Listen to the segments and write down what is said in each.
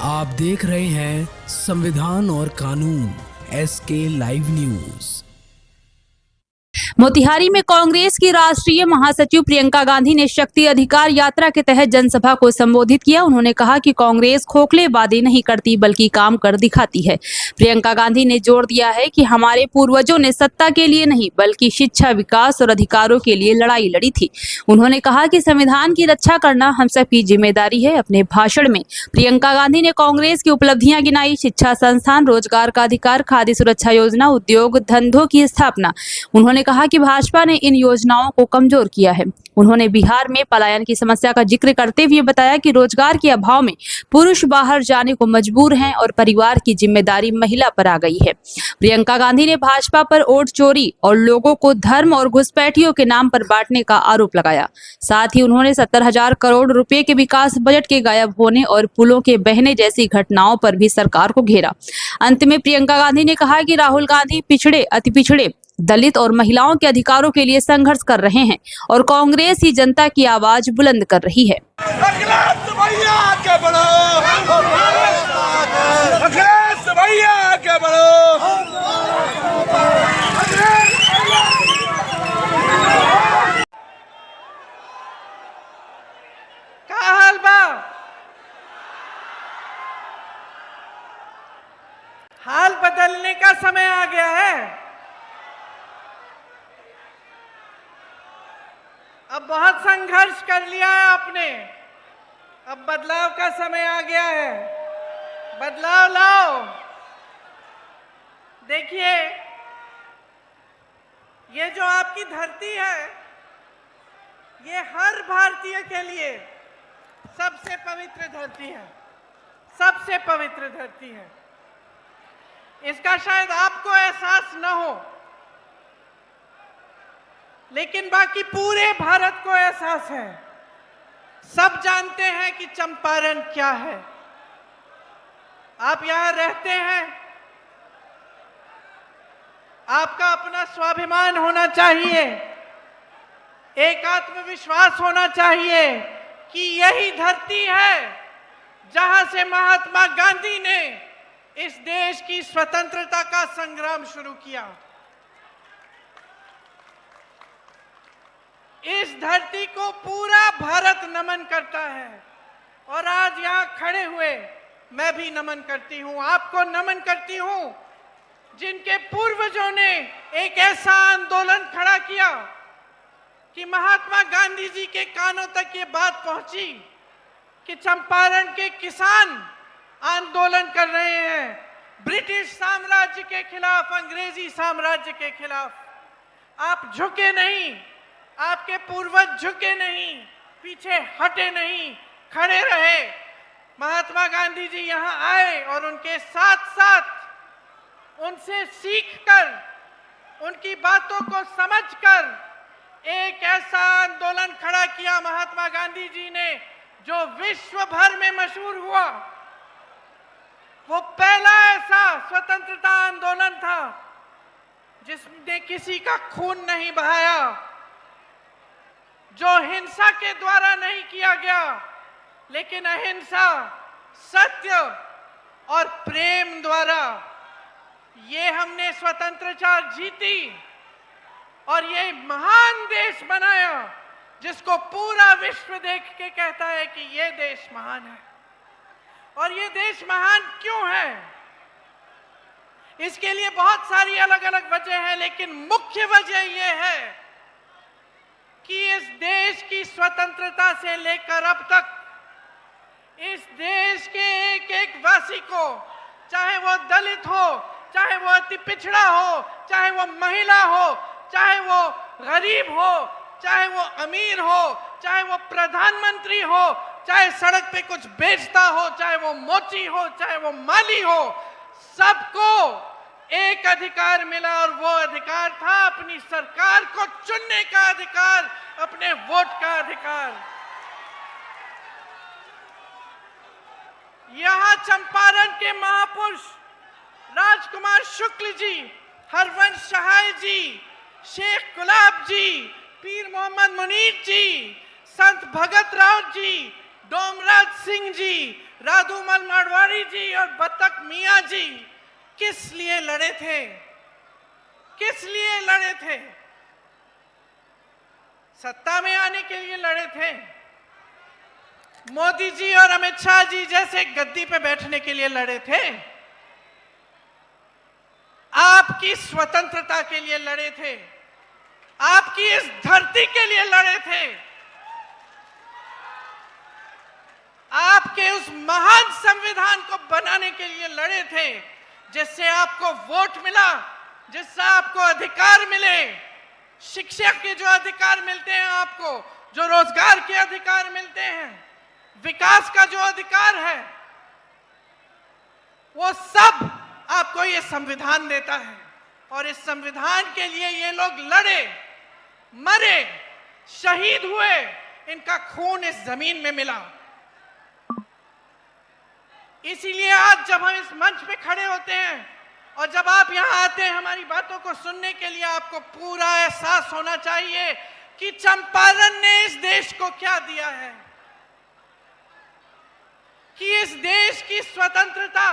आप देख रहे हैं संविधान और कानून SK लाइव न्यूज। मोतिहारी में कांग्रेस की राष्ट्रीय महासचिव प्रियंका गांधी ने शक्ति अधिकार यात्रा के तहत जनसभा को संबोधित किया। उन्होंने कहा कि कांग्रेस खोखले वादे नहीं करती बल्कि काम कर दिखाती है। प्रियंका गांधी ने जोर दिया है कि हमारे पूर्वजों ने सत्ता के लिए नहीं बल्कि शिक्षा, विकास और अधिकारों के लिए लड़ाई लड़ी थी। उन्होंने कहा कि संविधान की रक्षा करना हम सबकी जिम्मेदारी है। अपने भाषण में प्रियंका गांधी ने कांग्रेस की उपलब्धियां गिनाई, शिक्षा संस्थान, रोजगार का अधिकार, खाद्य सुरक्षा योजना, उद्योग धंधों की स्थापना। उन्होंने कहा कि भाजपा ने इन योजनाओं को कमजोर किया है। उन्होंने बिहार में पलायन की समस्या का जिक्र करते हुए बताया कि रोजगार के अभाव में पुरुष बाहर जाने को मजबूर हैं और परिवार की जिम्मेदारी महिला पर आ गई है। प्रियंका गांधी ने भाजपा पर वोट चोरी और लोगों को धर्म और घुसपैठियों के नाम पर बांटने का आरोप लगाया। साथ ही उन्होंने 70,000 करोड़ रुपए के विकास बजट के गायब होने और पुलों के बहने जैसी घटनाओं पर भी सरकार को घेरा। अंत में प्रियंका गांधी ने कहा कि राहुल गांधी पिछड़े, अति पिछड़े, दलित और महिलाओं के अधिकारों के लिए संघर्ष कर रहे हैं और कांग्रेस ही जनता की आवाज बुलंद कर रही है। हाल बदलने का समय आ गया है। अब बहुत संघर्ष कर लिया है आपने, अब बदलाव का समय आ गया है। बदलाव लाओ। देखिए, ये जो आपकी धरती है, ये हर भारतीय के लिए सबसे पवित्र धरती है, सबसे पवित्र धरती है। इसका शायद आपको एहसास न हो, लेकिन बाकी पूरे भारत को एहसास है। सब जानते हैं कि चंपारण क्या है। आप यहां रहते हैं, आपका अपना स्वाभिमान होना चाहिए, एक आत्मविश्वास होना चाहिए कि यही धरती है जहां से महात्मा गांधी ने इस देश की स्वतंत्रता का संग्राम शुरू किया। इस धरती को पूरा भारत नमन करता है और आज यहाँ खड़े हुए मैं भी नमन करती हूँ, आपको नमन करती हूँ, जिनके पूर्वजों ने एक ऐसा आंदोलन खड़ा किया कि महात्मा गांधी जी के कानों तक ये बात पहुंची कि चंपारण के किसान आंदोलन कर रहे हैं ब्रिटिश साम्राज्य के खिलाफ, अंग्रेजी साम्राज्य के खिलाफ। आप झुके नहीं, आपके पूर्वज झुके नहीं, पीछे हटे नहीं, खड़े रहे। महात्मा गांधी जी यहाँ आए और उनके साथ साथ उनसे सीखकर, उनकी बातों को समझकर एक ऐसा आंदोलन खड़ा किया महात्मा गांधी जी ने जो विश्व भर में मशहूर हुआ। वो पहला ऐसा स्वतंत्रता आंदोलन था जिसने किसी का खून नहीं बहाया, जो हिंसा के द्वारा नहीं किया गया, लेकिन अहिंसा, सत्य और प्रेम द्वारा ये हमने स्वतंत्रता जीती और ये महान देश बनाया जिसको पूरा विश्व देख के कहता है कि ये देश महान है। और ये देश महान क्यों है? इसके लिए बहुत सारी अलग अलग वजह है, लेकिन मुख्य वजह यह है कि इस देश की स्वतंत्रता से लेकर अब तक इस देश के एक एक वासी को, चाहे वो दलित हो, चाहे वो अति पिछड़ा हो, चाहे वो महिला हो, चाहे वो गरीब हो, चाहे वो अमीर हो, चाहे वो प्रधानमंत्री हो, चाहे सड़क पे कुछ बेचता हो, चाहे वो मोची हो, चाहे वो माली हो, सबको एक अधिकार मिला और वो अधिकार था अपनी सरकार को चुनने का अधिकार, अपने वोट का अधिकार। यहां चंपारण के महापुरुष राजकुमार शुक्ल जी, हरवंश सहाय जी, शेख गुलाब जी, पीर मोहम्मद मुनीर जी, संत भगत राव जी, डोमराज सिंह जी, राधूमल मारवाड़ी जी और बतख मियां जी किस लिए लड़े थे? किस लिए लड़े थे? सत्ता में आने के लिए लड़े थे। मोदी जी और अमित शाह जी जैसे गद्दी पे बैठने के लिए लड़े थे। आपकी स्वतंत्रता के लिए लड़े थे। आपकी इस धरती के लिए लड़े थे। आपके उस महान संविधान को बनाने के लिए लड़े थे, जिससे आपको वोट मिला, जिससे आपको अधिकार मिले, शिक्षा के जो अधिकार मिलते हैं आपको, जो रोजगार के अधिकार मिलते हैं, विकास का जो अधिकार है, वो सब आपको ये संविधान देता है। और इस संविधान के लिए ये लोग लड़े, मरे, शहीद हुए, इनका खून इस जमीन में मिला। इसीलिए आज जब हम इस मंच पे खड़े होते हैं और जब आप यहां आते हैं हमारी बातों को सुनने के लिए, आपको पूरा एहसास होना चाहिए कि चंपारण ने इस देश को क्या दिया है, कि इस देश की स्वतंत्रता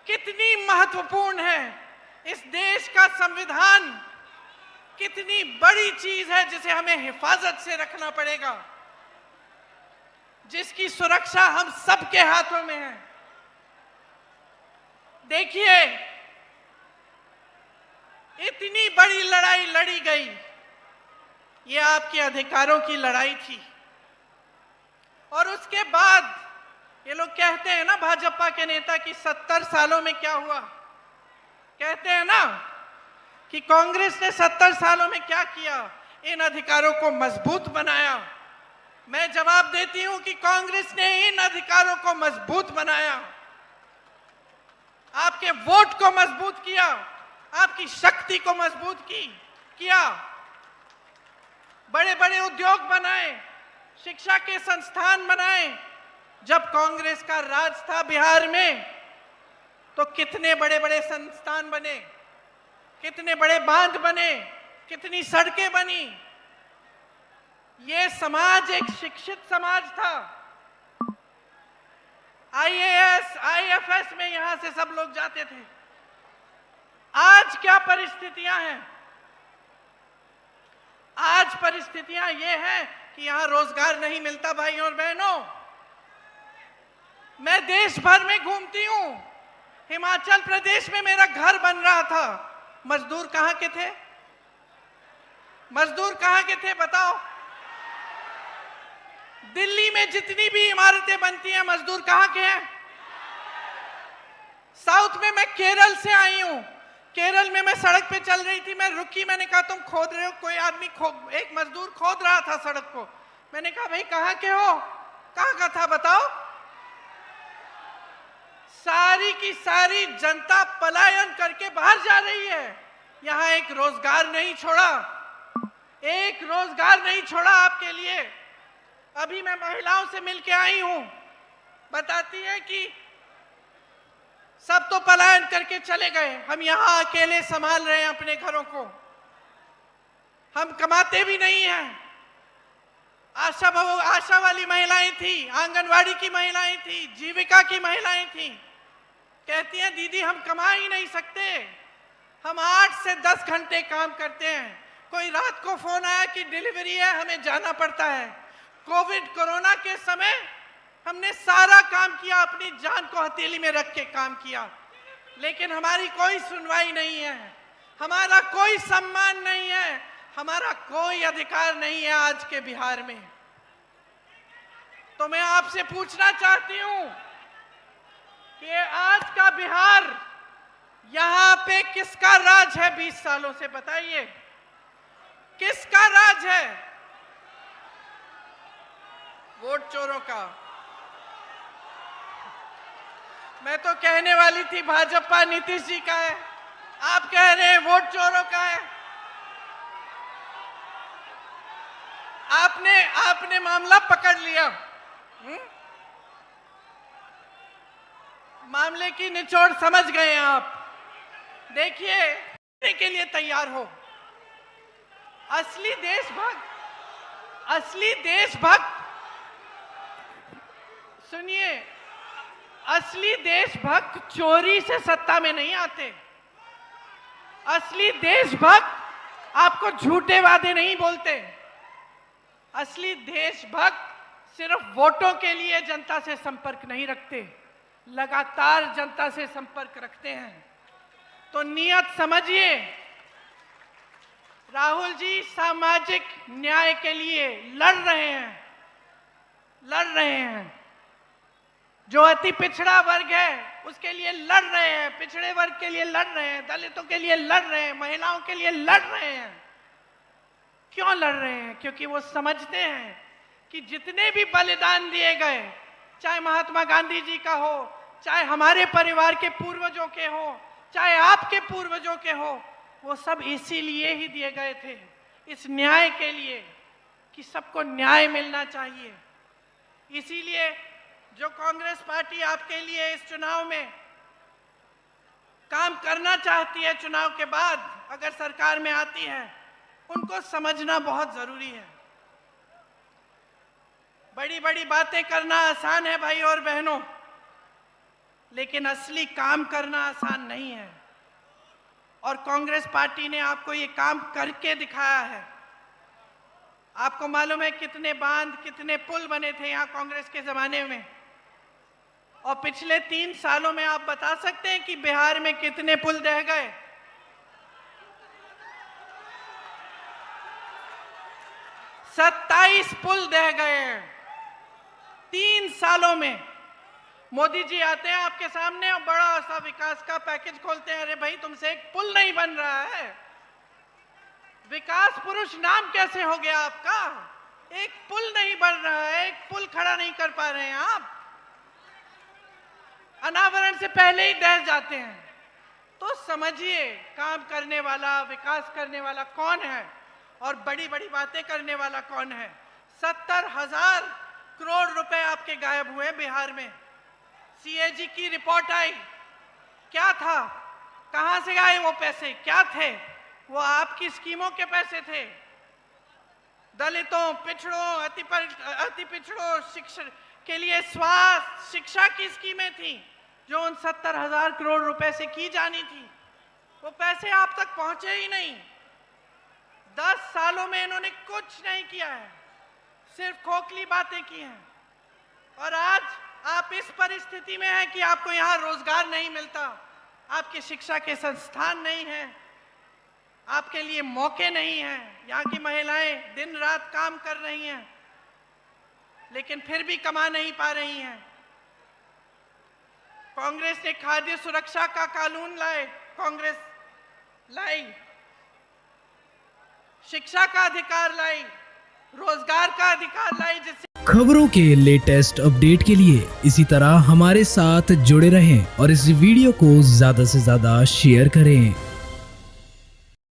कितनी महत्वपूर्ण है, इस देश का संविधान कितनी बड़ी चीज है जिसे हमें हिफाजत से रखना पड़ेगा, जिसकी सुरक्षा हम सबके हाथों में है। देखिए, इतनी बड़ी लड़ाई लड़ी गई, ये आपके अधिकारों की लड़ाई थी। और उसके बाद ये लोग कहते हैं ना, भाजपा के नेता, कि 70 सालों में क्या हुआ। कहते हैं ना कि कांग्रेस ने 70 सालों में क्या किया, इन अधिकारों को मजबूत बनाया। मैं जवाब देती हूं कि कांग्रेस ने इन अधिकारों को मजबूत बनाया, आपके वोट को मजबूत किया, आपकी शक्ति को मजबूत किया, बड़े बड़े उद्योग बनाए, शिक्षा के संस्थान बनाए। जब कांग्रेस का राज था बिहार में तो कितने बड़े बड़े संस्थान बने, कितने बड़े बांध बने, कितनी सड़कें बनी। ये समाज एक शिक्षित समाज था। आईएएस, आईएफएस में यहां से सब लोग जाते थे। आज क्या परिस्थितियां हैं? आज परिस्थितियां ये हैं कि यहां रोजगार नहीं मिलता। भाइयों और बहनों, मैं देश भर में घूमती हूं। हिमाचल प्रदेश में मेरा घर बन रहा था, मजदूर कहां के थे? मजदूर कहां के थे बताओ? दिल्ली में जितनी भी इमारतें बनती हैं, मजदूर कहां के हैं? साउथ में मैं केरल से आई हूं। केरल में मैं सड़क पे चल रही थी, मैं रुकी, मैंने कहा तुम खोद रहे हो? कोई आदमी एक मजदूर खोद रहा था सड़क को। मैंने कहा भाई कहां के हो? कहां का था बताओ? सारी की सारी जनता पलायन करके बाहर जा रही है। यहां एक रोजगार नहीं छोड़ा, एक रोजगार नहीं छोड़ा आपके लिए। अभी मैं महिलाओं से मिलके आई हूं, बताती है कि सब तो पलायन करके चले गए, हम यहां अकेले संभाल रहे हैं अपने घरों को, हम कमाते भी नहीं हैं। आशा वाली महिलाएं थी, आंगनवाड़ी की महिलाएं थी, जीविका की महिलाएं थी, कहती हैं दीदी हम कमा ही नहीं सकते, हम 8 से 10 घंटे काम करते हैं। कोई रात को फोन आया कि डिलीवरी है, हमें जाना पड़ता है। कोविड कोरोना के समय हमने सारा काम किया, अपनी जान को हथेली में रख के काम किया, लेकिन हमारी कोई सुनवाई नहीं है, हमारा कोई सम्मान नहीं है, हमारा कोई अधिकार नहीं है आज के बिहार में। तो मैं आपसे पूछना चाहती हूं कि आज का बिहार, यहां पे किसका राज है 20 सालों से? बताइए किसका राज है? वोट चोरों का। मैं तो कहने वाली थी भाजपा नीतीश जी का है, आप कह रहे हैं वोट चोरों का है। आपने मामला पकड़ लिया। मामले की निचोड़ समझ गए आप। देखिए के लिए तैयार हो। असली देशभक्त सुनिए, असली देशभक्त चोरी से सत्ता में नहीं आते। असली देशभक्त आपको झूठे वादे नहीं बोलते। असली देशभक्त सिर्फ वोटों के लिए जनता से संपर्क नहीं रखते, लगातार जनता से संपर्क रखते हैं। तो नियत समझिए, राहुल जी सामाजिक न्याय के लिए लड़ रहे हैं। जो अति पिछड़ा वर्ग है उसके लिए लड़ रहे हैं, पिछड़े वर्ग के लिए लड़ रहे हैं, दलितों के लिए लड़ रहे हैं, महिलाओं के लिए लड़ रहे हैं। क्यों लड़ रहे हैं? क्योंकि वो समझते हैं कि जितने भी बलिदान दिए गए, चाहे महात्मा गांधी जी का हो, चाहे हमारे परिवार के पूर्वजों के हो, चाहे आपके पूर्वजों के हो, वो सब इसीलिए ही दिए गए थे, इस न्याय के लिए कि सबको न्याय मिलना चाहिए। इसीलिए जो कांग्रेस पार्टी आपके लिए इस चुनाव में काम करना चाहती है, चुनाव के बाद अगर सरकार में आती है, उनको समझना बहुत जरूरी है। बड़ी बड़ी बातें करना आसान है भाई और बहनों, लेकिन असली काम करना आसान नहीं है। और कांग्रेस पार्टी ने आपको ये काम करके दिखाया है। आपको मालूम है कितने बांध, कितने पुल बने थे यहाँ कांग्रेस के जमाने में, और पिछले 3 सालों में आप बता सकते हैं कि बिहार में कितने पुल ढह गए? 27 पुल ढह गए हैं 3 सालों में। मोदी जी आते हैं आपके सामने और बड़ा सा विकास का पैकेज खोलते हैं। अरे भाई, तुमसे एक पुल नहीं बन रहा है। विकास पुरुष नाम कैसे हो गया आपका? एक पुल नहीं बन रहा है, एक पुल खड़ा नहीं कर पा रहे हैं आप। अनावरण से पहले ही डर जाते हैं। तो समझिए, काम करने वाला, विकास करने वाला कौन है और बड़ी बड़ी बातें करने वाला कौन है। 70,000 करोड़ रुपए आपके गायब हुए बिहार में। सीएजी की रिपोर्ट आई, क्या था, कहां से आए वो पैसे, क्या थे? वो आपकी स्कीमों के पैसे थे। दलितों, पिछड़ों, अति पिछड़ों शिक्षा के लिए स्वास्थ्य, शिक्षा की स्कीमें थी जो उन 70,000 करोड़ रुपए से की जानी थी। वो पैसे आप तक पहुंचे ही नहीं। 10 सालों में इन्होंने कुछ नहीं किया है, सिर्फ खोखली बातें की हैं। और आज आप इस परिस्थिति में हैं कि आपको यहाँ रोजगार नहीं मिलता, आपकी शिक्षा के संस्थान नहीं हैं, आपके लिए मौके नहीं हैं। यहाँ की महिलाएं दिन रात काम कर रही हैं, लेकिन फिर भी कमा नहीं पा रही हैं। कांग्रेस ने खाद्य सुरक्षा का कानून कांग्रेस लाई, शिक्षा का अधिकार लाई, रोजगार का अधिकार लाई, जिससे खबरों के लेटेस्ट अपडेट के लिए इसी तरह हमारे साथ जुड़े रहें और इस वीडियो को ज्यादा से ज्यादा शेयर करें।